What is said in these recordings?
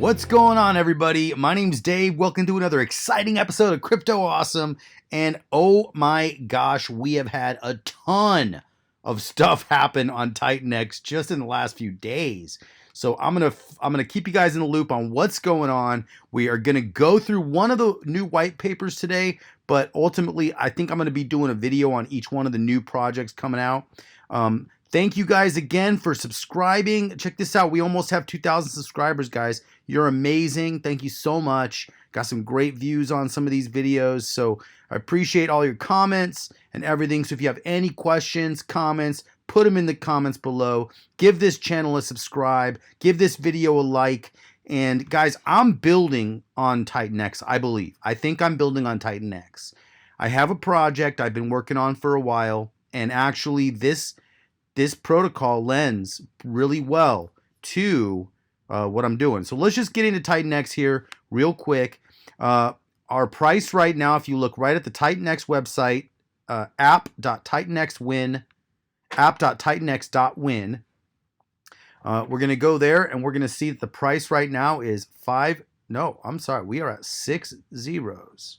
What's going on, everybody? My name's Dave. Welcome to another exciting episode of CryptoAwesome. And oh my gosh, we have had a ton of stuff happen on TitanX just in the last few days. So I'm gonna keep you guys in the loop on what's going on. We are gonna go through one of the new white papers today, but ultimately I think I'm gonna be doing a video on each one of the new projects coming out. Thank you guys again for subscribing. Check this out. We almost have 2,000 subscribers, guys. You're amazing. Thank you so much. Got some great views on some of these videos. So I appreciate all your comments and everything. So if you have any questions, comments, put them in the comments below. Give this channel a subscribe. Give this video a like. And guys, I'm building on TitanX, I believe. I think I'm building on TitanX. I have a project I've been working on for a while. And actually this protocol lends really well to what I'm doing. So let's just get into TitanX here real quick. Our price right now, if you look right at the TitanX website, app.titanxwin, app.titanx.win, we're going to go there and we're going to see that the price right now is we are at 6 zeros.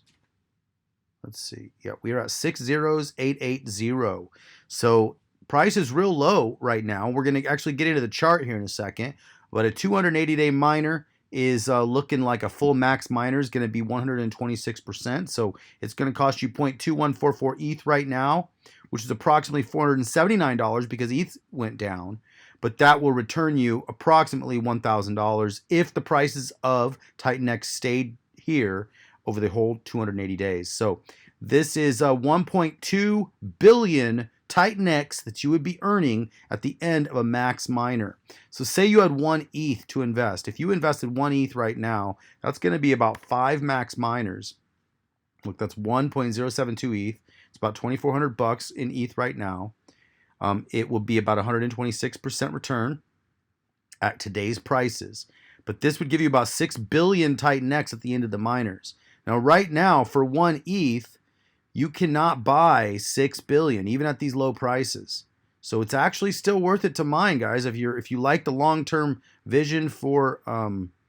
Let's see. Yeah, we are at 60880. So price is real low right now. We're going to actually get into the chart here in a second. But a 280-day miner is looking like a full max miner is going to be 126%. So it's going to cost you 0.2144 ETH right now, which is approximately $479 because ETH went down. But that will return you approximately $1,000 if the prices of TitanX stayed here over the whole 280 days. So this is 1.2 billion TitanX that you would be earning at the end of a max miner. So say you had 1 ETH to invest. If you invested 1 ETH right now, that's going to be about 5 max miners. Look, that's 1.072 ETH. It's about 2,400 bucks in ETH right now. It will be about 126% return at today's prices. But this would give you about 6 billion TitanX at the end of the miners. Now, right now, for 1 ETH, you cannot buy 6 billion, even at these low prices. So it's actually still worth it to mine, guys. If you like the long-term vision for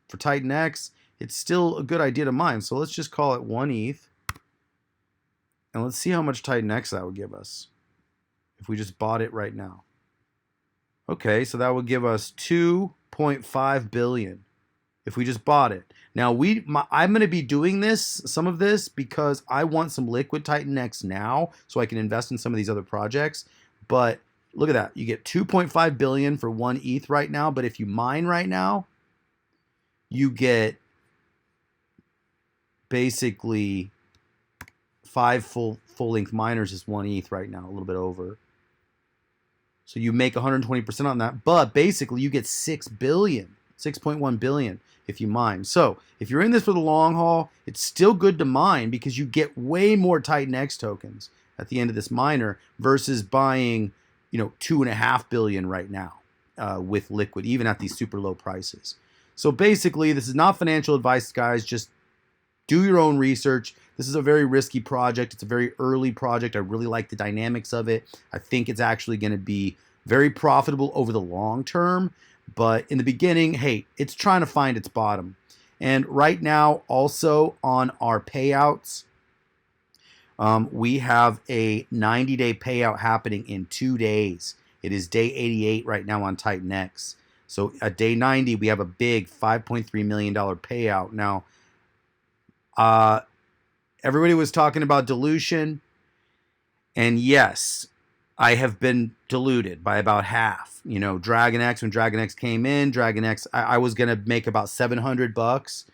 TitanX, it's still a good idea to mine. So let's just call it 1 ETH. And let's see how much TitanX that would give us if we just bought it right now. Okay, so that would give us 2.5 billion if we just bought it. Now, I'm going to be doing some of this, because I want some liquid TitanX now so I can invest in some of these other projects. But look at that. You get 2.5 billion for 1 ETH right now. But if you mine right now, you get basically 5 full-length miners is 1 ETH right now, a little bit over. So you make 120% on that. But basically, you get 6 billion, 6.1 billion. If you mine. So if you're in this for the long haul, it's still good to mine because you get way more TitanX tokens at the end of this miner versus buying, 2.5 billion right now with liquid, even at these super low prices. So basically, this is not financial advice, guys. Just do your own research. This is a very risky project. It's a very early project. I really like the dynamics of it. I think it's actually going to be very profitable over the long term. But in the beginning, hey, it's trying to find its bottom. And right now, also on our payouts, we have a 90-day payout happening in 2 days. It is day 88 right now on TitanX. So at day 90, we have a big $5.3 million payout. Now, everybody was talking about dilution. And yes, I have been diluted by about half. DragonX, when DragonX came in, I was going to make about 700 bucks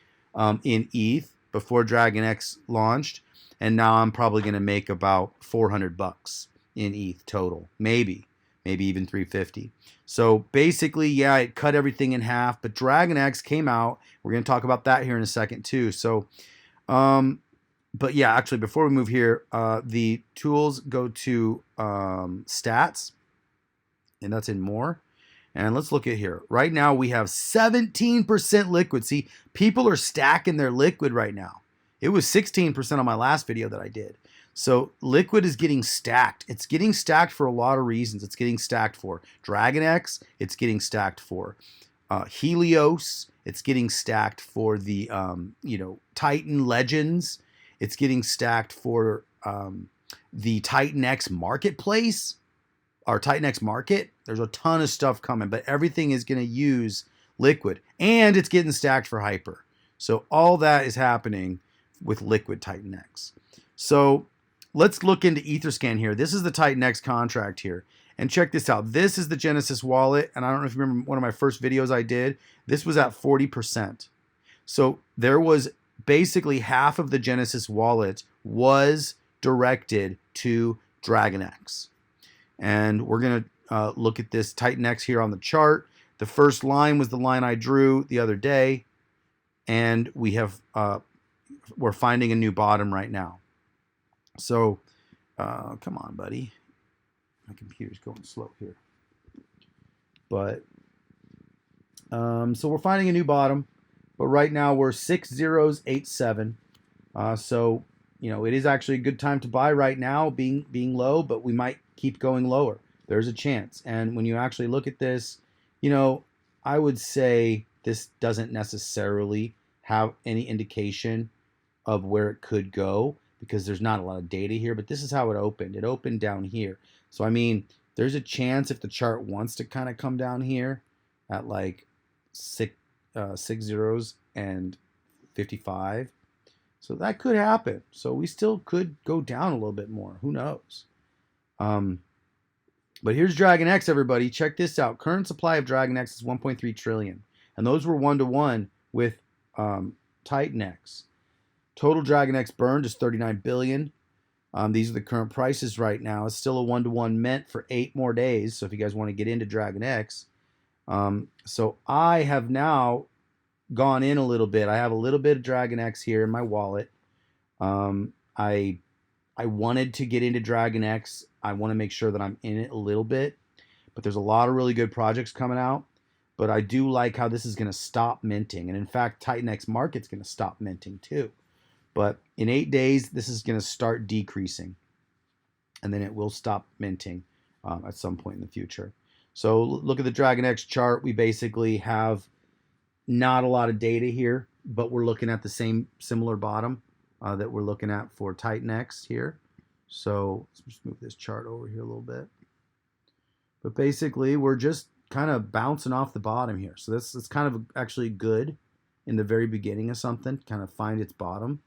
in ETH before DragonX launched. And now I'm probably going to make about 400 bucks in ETH total. Maybe even 350. So basically, yeah, it cut everything in half. But DragonX came out. We're going to talk about that here in a second too. So, but yeah, actually, before we move here, the tools go to stats. And that's in more. And let's look at here. Right now, we have 17% liquid. See, people are stacking their liquid right now. It was 16% on my last video that I did. So liquid is getting stacked. It's getting stacked for a lot of reasons. It's getting stacked for DragonX. It's getting stacked for Helios. It's getting stacked for the Titan Legends. It's getting stacked for the TitanX Marketplace, our TitanX Market. There's a ton of stuff coming, but everything is going to use Liquid, and it's getting stacked for Hyper. So all that is happening with Liquid TitanX. So let's look into Etherscan here. This is the TitanX contract here. And check this out. This is the Genesis wallet. And I don't know if you remember one of my first videos I did. This was at 40%. So there was basically half of the Genesis wallet was directed to DragonX. And we're going to look at this TitanX here on the chart. The first line was the line I drew the other day. And we have we're finding a new bottom right now. So come on, buddy. My computer's going slow here. But so we're finding a new bottom. But right now we're 6087. So it is actually a good time to buy right now, being low, but we might keep going lower. There's a chance. And when you actually look at this, I would say this doesn't necessarily have any indication of where it could go, because there's not a lot of data here, but this is how it opened. It opened down here. So, I mean, there's a chance if the chart wants to kind of come down here at like 6 zeros and 55. So that could happen. So we still could go down a little bit more. Who knows? But here's DragonX, everybody. Check this out. Current supply of DragonX is 1.3 trillion. And those were 1-to-1 with TitanX. Total DragonX burned is 39 billion. These are the current prices right now. It's still a 1-to-1 meant for 8 more days. So if you guys want to get into DragonX. So I have now gone in a little bit. I have a little bit of DragonX here in my wallet. I wanted to get into DragonX. I want to make sure that I'm in it a little bit. But there's a lot of really good projects coming out. But I do like how this is going to stop minting. And in fact, TitanX Market's going to stop minting too. But in 8 days, this is going to start decreasing. And then it will stop minting at some point in the future. So look at the DragonX chart. We basically have not a lot of data here, but we're looking at the similar bottom that we're looking at for TitanX here. So let's just move this chart over here a little bit. But basically, we're just kind of bouncing off the bottom here. So this is kind of actually good in the very beginning of something, kind of find its bottom.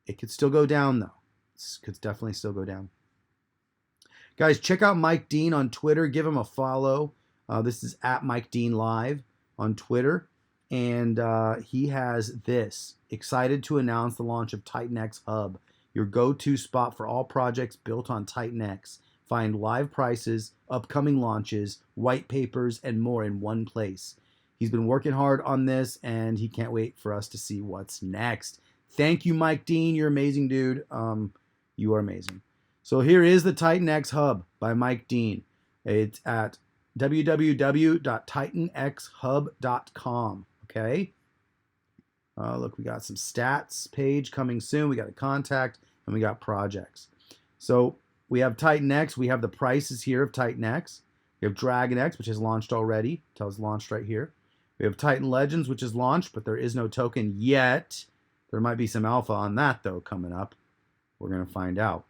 It could still go down, though. It could definitely still go down. Guys, check out Mike Dean on Twitter. Give him a follow. This is at Mike Dean Live on Twitter. And he has this. Excited to announce the launch of TitanX Hub, your go-to spot for all projects built on TitanX. Find live prices, upcoming launches, white papers, and more in one place. He's been working hard on this, and he can't wait for us to see what's next. Thank you, Mike Dean. You're amazing, dude. You are amazing. So here is the TitanX Hub by Mike Dean. It's at www.titanxhub.com. Okay. Look, we got some stats page coming soon. We got a contact, and we got projects. So we have TitanX. We have the prices here of TitanX. We have DragonX, which has launched already. It tells launched right here. We have Titan Legends, which is launched, but there is no token yet. There might be some alpha on that, though, coming up. We're going to find out.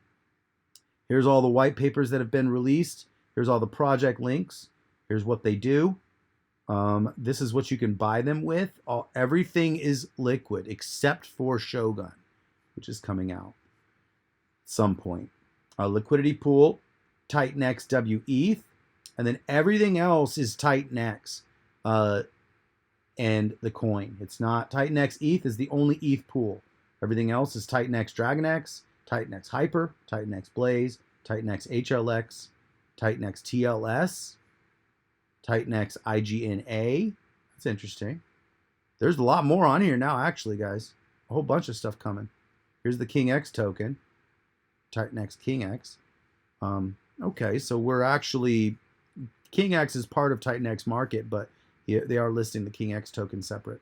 Here's all the white papers that have been released. Here's all the project links. Here's what they do. This is what you can buy them with. Everything is liquid except for Shogun, which is coming out at some point. Liquidity pool, TitanX WETH, and then everything else is TitanX and the coin. It's not TitanX ETH is the only ETH pool. Everything else is TitanX DragonX, TitanX Hyper, TitanX Blaze, TitanX HLX, TitanX TLS, TitanX IGNA. That's interesting. There's a lot more on here now, actually, guys. A whole bunch of stuff coming. Here's the King X token, TitanX King X. Okay, so we're actually, King X is part of TitanX Market, but they are listing the King X token separate.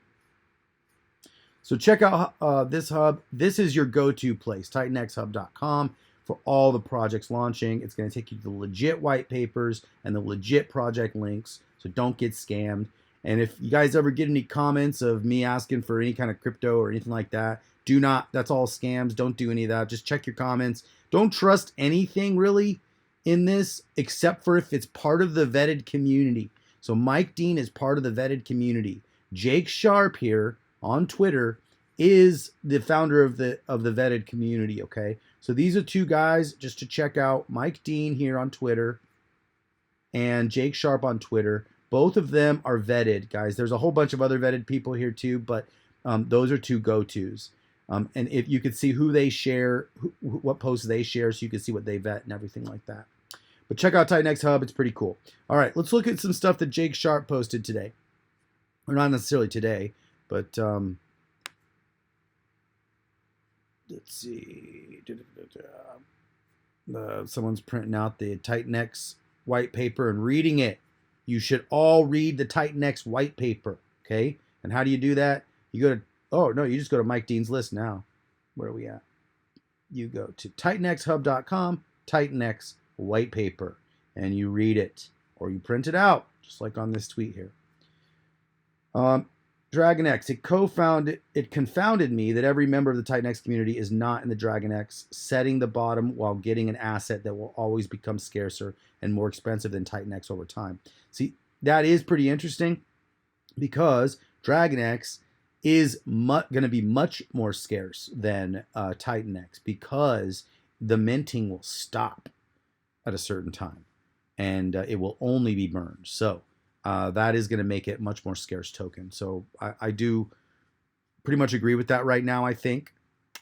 So check out this hub. This is your go-to place, TitanXHub.com. for all the projects launching. It's going to take you to the legit white papers and the legit project links, so don't get scammed. And if you guys ever get any comments of me asking for any kind of crypto or anything like that, do not, that's all scams. Don't do any of that. Just check your comments. Don't trust anything really in this except for if it's part of the vetted community. So Mike Dean is part of the vetted community. Jake Sharp here on Twitter is the founder of the vetted community, okay? So these are two guys just to check out. Mike Dean here on Twitter and Jake Sharp on Twitter. Both of them are vetted, guys. There's a whole bunch of other vetted people here too, but those are two go-tos. And if you could see who they share, what posts they share, so you can see what they vet and everything like that. But check out TitanX Hub. It's pretty cool. All right, let's look at some stuff that Jake Sharp posted today. Or not necessarily today, but let's see. Someone's printing out the TitanX white paper and reading it. You should all read the TitanX white paper, okay? And how do you do that? You go to, oh, no, you just go to Mike Dean's list now. Where are we at? You go to TitanXHub.com, TitanX white paper, and you read it, or you print it out, just like on this tweet here. DragonX, it confounded me that every member of the TitanX community is not in the DragonX, setting the bottom while getting an asset that will always become scarcer and more expensive than TitanX over time. See, that is pretty interesting because DragonX is going to be much more scarce than TitanX because the minting will stop at a certain time and it will only be burned. So that is going to make it much more scarce token. So I do pretty much agree with that right now, I think.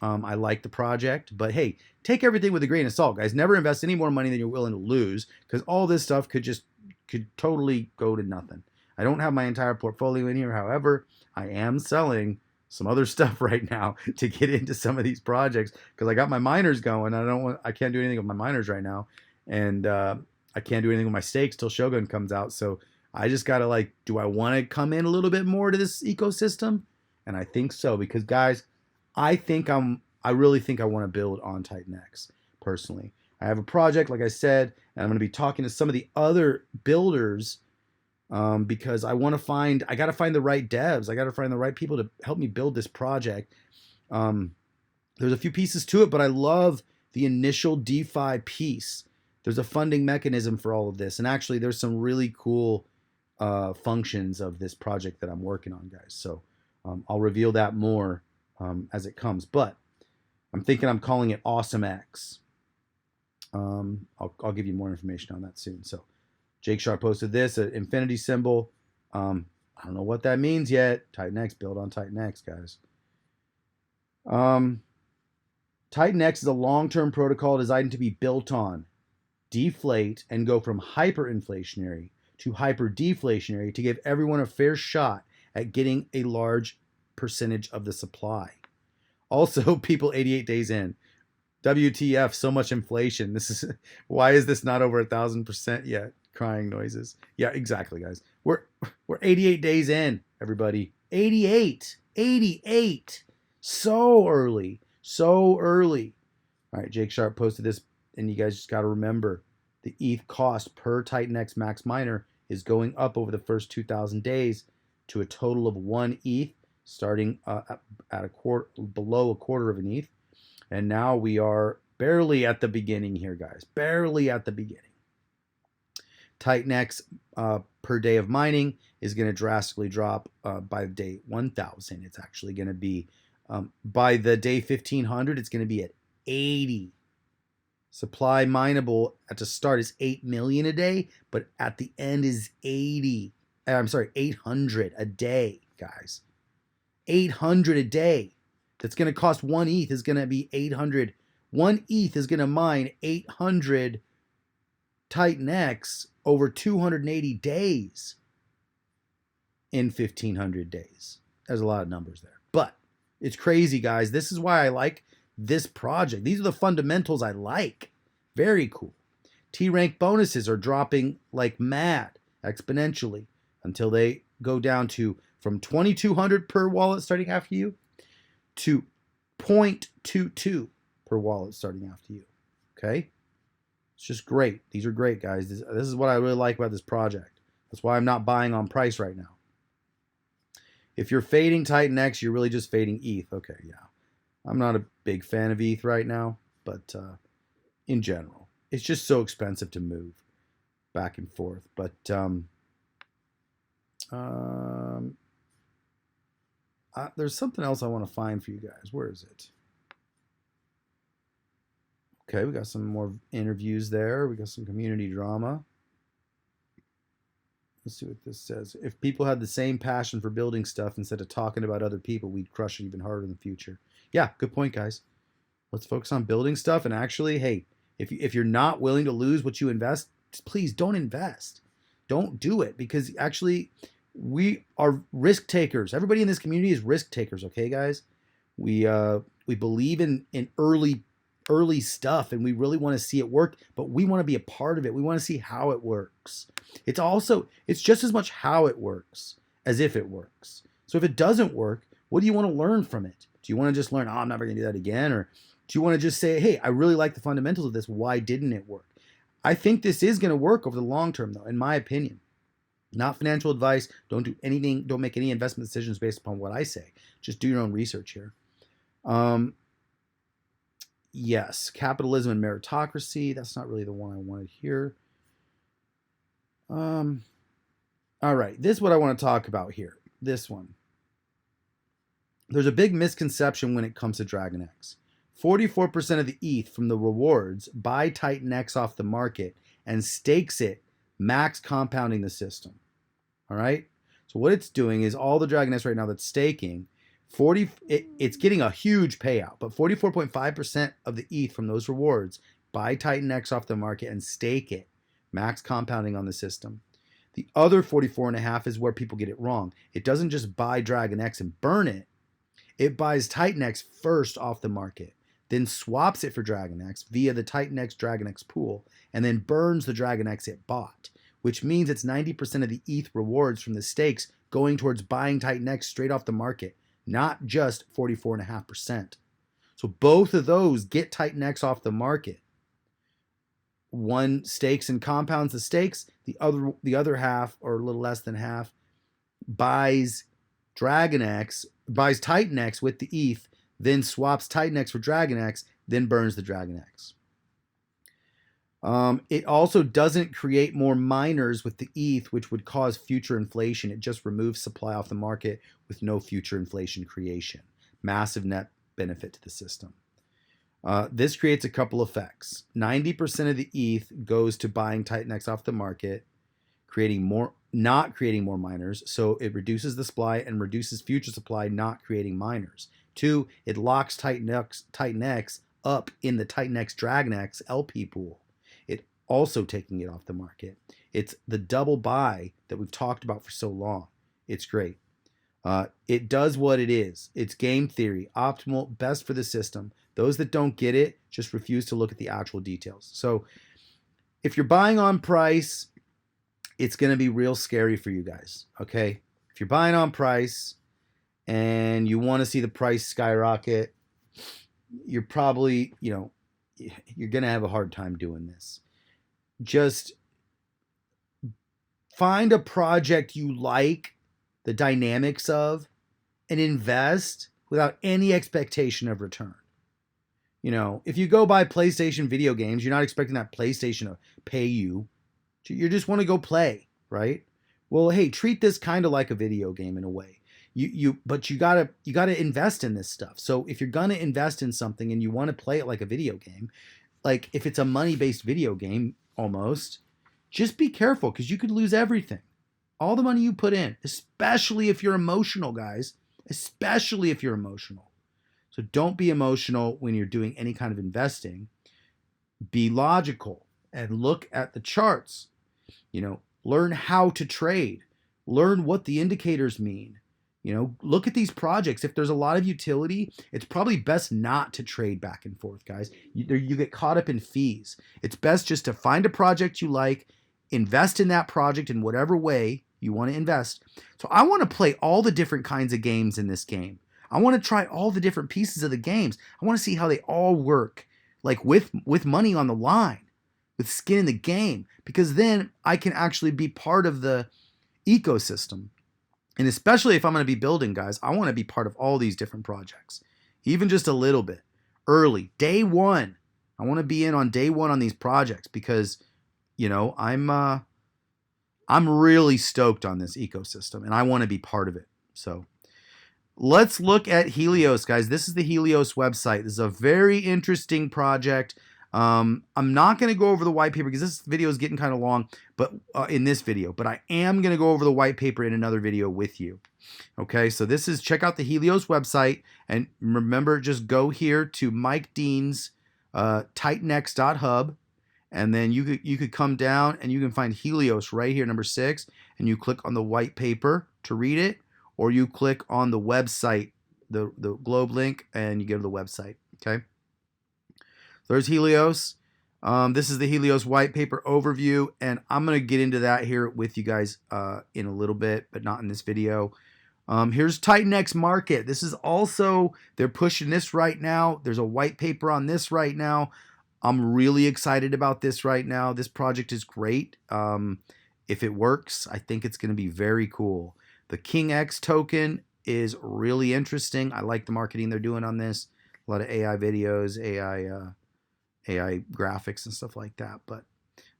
I like the project, but hey, take everything with a grain of salt, guys. Never invest any more money than you're willing to lose, because all this stuff could totally go to nothing. I don't have my entire portfolio in here. However, I am selling some other stuff right now to get into some of these projects because I got my miners going. I can't do anything with my miners right now, and I can't do anything with my stakes till Shogun comes out. So I just gotta, like, do I want to come in a little bit more to this ecosystem? And I think so, because guys, I really think I want to build on TitanX personally. I have a project, like I said, and I'm going to be talking to some of the other builders because I got to find the right devs. I got to find the right people to help me build this project. There's a few pieces to it, but I love the initial DeFi piece. There's a funding mechanism for all of this. And actually, there's some really cool functions of this project that I'm working on, guys. So I'll reveal that more as it comes. But I'm thinking I'm calling it AwesomeX. I'll give you more information on that soon. So Jake Sharp posted this, an infinity symbol. I don't know what that means yet. TitanX, build on TitanX, guys. TitanX is a long-term protocol designed to be built on, deflate, and go from hyperinflationary to hyper-deflationary to give everyone a fair shot at getting a large percentage of the supply. Also, people 88 days in. WTF, so much inflation. Why is this not over 1,000% yet? Crying noises. Yeah, exactly, guys. We're 88 days in, everybody. 88. So early. All right, Jake Sharp posted this, and you guys just got to remember the ETH cost per TitanX Max Miner is going up over the first 2,000 days to a total of 1 ETH, starting at below a quarter of an ETH. And now we are barely at the beginning here, guys. Barely at the beginning. TitanX per day of mining is going to drastically drop by day 1,000. It's actually going to be, by the day 1,500, it's going to be at 80. Supply mineable at the start is 8 million a day, but at the end is 800 a day, guys. 800 a day. That's going to cost 1 ETH is going to be 800. 1 ETH is going to mine 800 TitanX over 280 days in 1,500 days. There's a lot of numbers there, but it's crazy, guys. This is why I like this project. These are the fundamentals I like. Very cool. T-rank bonuses are dropping like mad exponentially until they go down to from 2,200 per wallet starting after you to 0.22 per wallet starting after you. Okay? It's just great. These are great, guys. This is what I really like about this project. That's why I'm not buying on price right now. If you're fading TitanX, you're really just fading ETH. Okay, yeah. I'm not a big fan of ETH right now, but in general, it's just so expensive to move back and forth. But there's something else I want to find for you guys. Where is it? Okay, we got some more interviews there. We got some community drama. Let's see what this says. If people had the same passion for building stuff instead of talking about other people, we'd crush it even harder in the future. Yeah, good point, guys. Let's focus on building stuff. And actually, hey, if you're not willing to lose what you invest, please don't invest. Don't do it, because actually we are risk takers. Everybody in this community is risk takers, okay, guys? We believe in early stuff, and we really want to see it work, but we want to be a part of it. We want to see how it works. It's just as much how it works as if it works. So if it doesn't work, what do you want to learn from it? Do you want to just learn, oh, I'm never going to do that again? Or do you want to just say, hey, I really like the fundamentals of this. Why didn't it work? I think this is going to work over the long term, though, in my opinion. Not financial advice. Don't do anything. Don't make any investment decisions based upon what I say. Just do your own research here. Yes, capitalism and meritocracy. That's not really the one I wanted here. All right, this is what I want to talk about here. This one. There's a big misconception when it comes to DragonX. 44% of the ETH from the rewards buy TitanX off the market and stakes it, max compounding the system. All right? So what it's doing is all the DragonX right now that's staking, it's getting a huge payout, but 44.5% of the ETH from those rewards buy TitanX off the market and stake it, max compounding on the system. The other 44.5% is where people get it wrong. It doesn't just buy DragonX and burn it. It buys TitanX first off the market, then swaps it for DragonX via the TitanX DragonX pool, and then burns the DragonX it bought, which means it's 90% of the ETH rewards from the stakes going towards buying TitanX straight off the market, not just 44.5%. So both of those get TitanX off the market. One stakes and compounds the stakes. The other half, or a little less than half, buys TitanX with the ETH, then swaps TitanX for DragonX, then burns the DragonX. It also doesn't create more miners with the ETH, which would cause future inflation. It just removes supply off the market with no future inflation creation. Massive net benefit to the system. This creates a couple effects. 90% of the ETH goes to buying TitanX off the market, not creating more miners, so it reduces the supply and reduces future supply, not creating miners. 2, it locks TitanX up in the TitanX DragonX LP pool, it also taking it off the market. It's the double buy that we've talked about for so long. It's great. It does what it is. It's game theory, optimal, best for the system. Those that don't get it just refuse to look at the actual details. So if you're buying on price, it's going to be real scary for you guys, okay? If you're buying on price and you want to see the price skyrocket, you're probably, you're going to have a hard time doing this. Just find a project you like the dynamics of and invest without any expectation of return. If you go buy PlayStation video games, you're not expecting that PlayStation to pay you. You just want to go play, right? Well, hey, treat this kind of like a video game in a way. But you gotta invest in this stuff. So if you're gonna invest in something and you want to play it like a video game, like if it's a money-based video game almost, just be careful, because you could lose everything. All the money you put in, especially if you're emotional, guys, especially if you're emotional. So don't be emotional when you're doing any kind of investing. Be logical and look at the charts. Learn how to trade. Learn what the indicators mean. Look at these projects. If there's a lot of utility, it's probably best not to trade back and forth, guys. You get caught up in fees. It's best just to find a project you like, invest in that project in whatever way you want to invest. So I want to play all the different kinds of games in this game. I want to try all the different pieces of the games. I want to see how they all work like with money on the line, with skin in the game, because then I can actually be part of the ecosystem. And especially if I'm going to be building, guys, I want to be part of all these different projects, even just a little bit early, day one. I want to be in on day one on these projects because, you know, I'm really stoked on this ecosystem and I want to be part of it. So let's look at Helios, guys. This is the Helios website. This is a very interesting project. I'm not going to go over the white paper because this video is getting kind of long, but in this video, but I am going to go over the white paper in another video with you. Okay, so this is, check out the Helios website, and remember, just go here to Mike Dean's TitanX.hub, and then you could come down and you can find Helios right here, number 6, and you click on the white paper to read it, or you click on the website, the globe link, and you go to the website. Okay. There's Helios. This is the Helios white paper overview, and I'm going to get into that here with you guys in a little bit, but not in this video. Here's TitanX Market. This is also, they're pushing this right now. There's a white paper on this right now. I'm really excited about this right now. This project is great. If it works, I think it's going to be very cool. The King X token is really interesting. I like the marketing they're doing on this. A lot of AI videos, AI graphics and stuff like that. But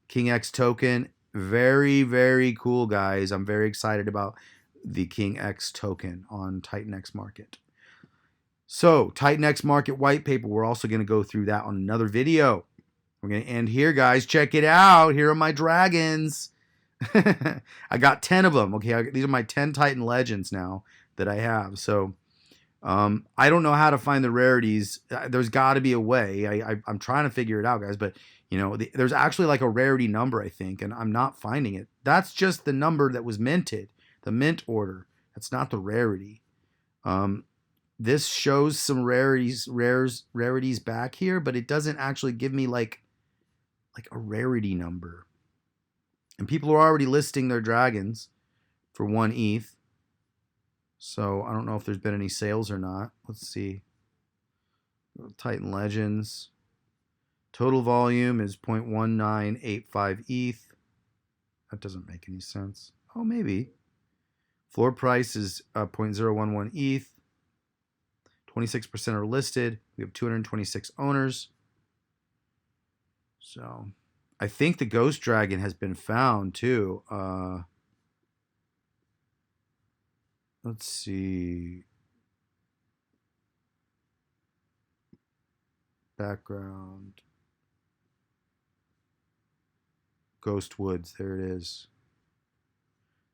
King X token, very, very cool, guys. I'm very excited about the King X token on TitanX Market. So TitanX Market white paper, we're also going to go through that on another video. We're going to end here, guys. Check it out. Here are my dragons. I got 10 of them. Okay, these are my 10 Titan legends now that I have. So I don't know how to find the rarities. There's got to be a way. I'm trying to figure it out, guys. But, you know, there's actually like a rarity number, I think, and I'm not finding it. That's just the number that was minted, the mint order. That's not the rarity. This shows some rarities back here, but it doesn't actually give me like a rarity number. And people are already listing their dragons for 1 ETH. So I don't know if there's been any sales or not. Let's see. Titan Legends. Total volume is 0.1985 ETH. That doesn't make any sense. Oh, maybe. Floor price is 0.011 ETH. 26% are listed. We have 226 owners. So I think the Ghost Dragon has been found too. Let's see. Background. Ghost Woods. There it is.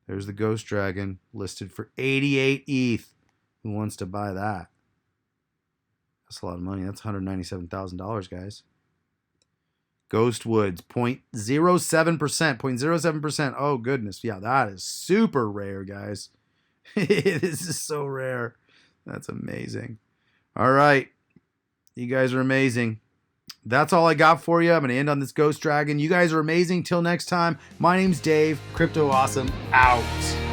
There's the Ghost Dragon listed for 88 ETH. Who wants to buy that? That's a lot of money. That's $197,000, guys. Ghost Woods, 0.07%. 0.07%. Oh, goodness. Yeah, that is super rare, guys. This is so rare. That's amazing. All right. You guys are amazing. That's all I got for you. I'm going to end on this Ghost Dragon. You guys are amazing. Till next time, my name's Dave. CryptoAwesome out.